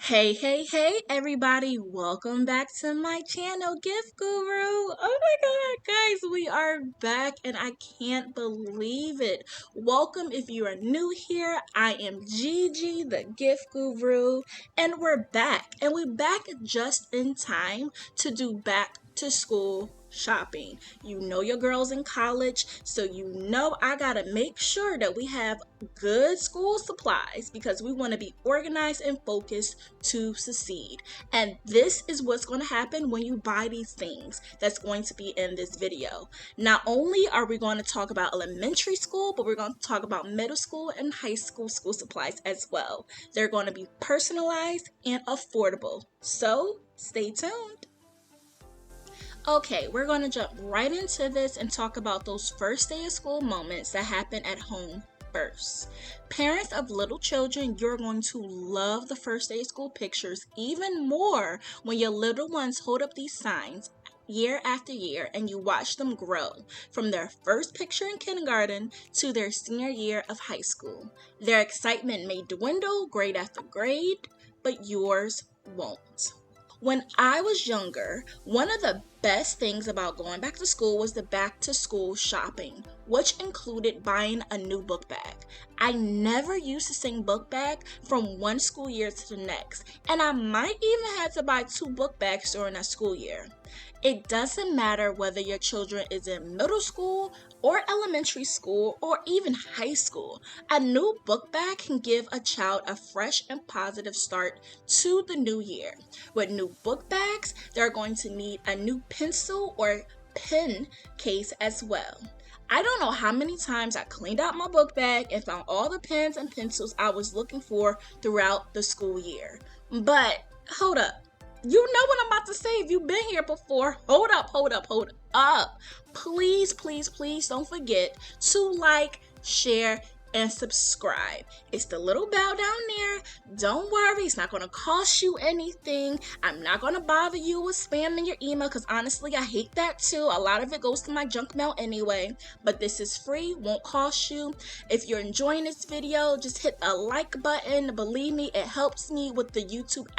Hey, everybody. Welcome back to my channel, Gift Guru. Oh my God, guys, we are back and I can't believe it. Welcome if you are new here. I am Gigi, the Gift Guru, and we're back. And we're back just in time to do back to school shopping. You know your girl's in college, so you know I gotta make sure that we have good school supplies because we want to be organized and focused to succeed. And this is what's going to happen when you buy these things that's going to be in this video. Not only are we going to talk about elementary school, but we're going to talk about middle school and high school school supplies as well. They're going to be personalized and affordable. So stay tuned. Okay, we're going to jump right into this and talk about those first day of school moments that happen at home first. Parents of little children, you're going to love the first day of school pictures even more when your little ones hold up these signs year after year and you watch them grow from their first picture in kindergarten to their senior year of high school. Their excitement may dwindle grade after grade, but yours won't. When I was younger, one of the best things about going back to school was the back to school shopping, which included buying a new book bag. I never used the same book bag from one school year to the next, and I might even have to buy 2 book bags during that school year. It doesn't matter whether your children is in middle school or elementary school or even high school. A new book bag can give a child a fresh and positive start to the new year. With new book bags, they're going to need a new pencil or pen case as well. I don't know how many times I cleaned out my book bag and found all the pens and pencils I was looking for throughout the school year. But hold up. You know what I'm about to say if you've been here before. Hold up. Please don't forget to like, share, and subscribe. It's the little bell down there. Don't worry, it's not going to cost you anything. I'm not going to bother you with spamming your email because honestly, I hate that too. A lot of it goes to my junk mail anyway, but this is free, won't cost you. If you're enjoying this video, just hit the like button. Believe me, it helps me with the YouTube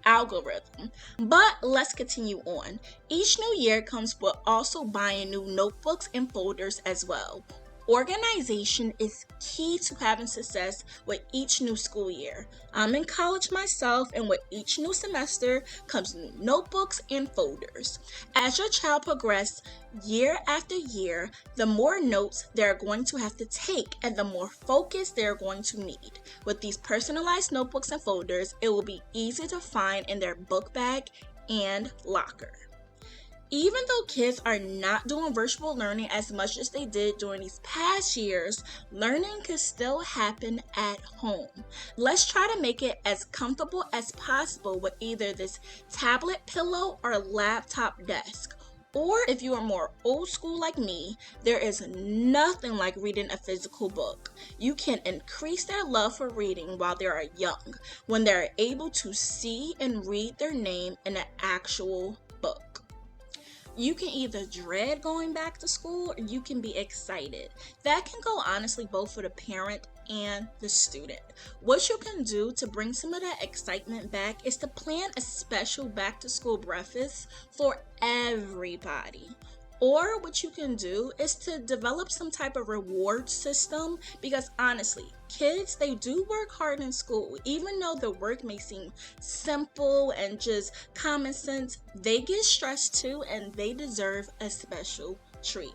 algorithm. But let's continue on. Each new year comes with also buying new notebooks and folders as well. Organization is key to having success with each new school year. I'm in college myself, and with each new semester comes new notebooks and folders. As your child progresses year after year, the more notes they're going to have to take and the more focus they're going to need. With these personalized notebooks and folders, it will be easy to find in their book bag and locker. Even though kids are not doing virtual learning as much as they did during these past years, learning can still happen at home. Let's try to make it as comfortable as possible with either this tablet pillow or laptop desk. Or if you are more old school like me, there is nothing like reading a physical book. You can increase their love for reading while they are young, when they are able to see and read their name in an actual book. You can either dread going back to school or you can be excited. That can go honestly both for the parent and the student. What you can do to bring some of that excitement back is to plan a special back to school breakfast for everybody. Or what you can do is to develop some type of reward system because honestly, kids, they do work hard in school. Even though the work may seem simple and just common sense, they get stressed too and they deserve a special treat.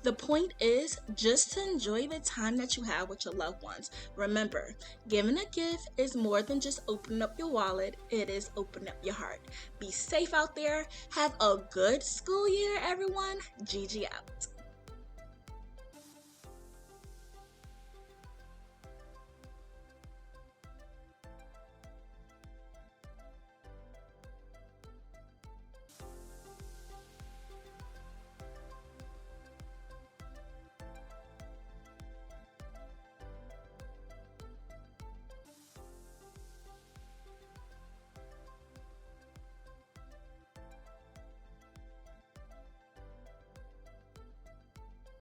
The point is just to enjoy the time that you have with your loved ones. Remember, giving a gift is more than just opening up your wallet, it is opening up your heart. Be safe out there. Have a good school year, everyone. Gigi out.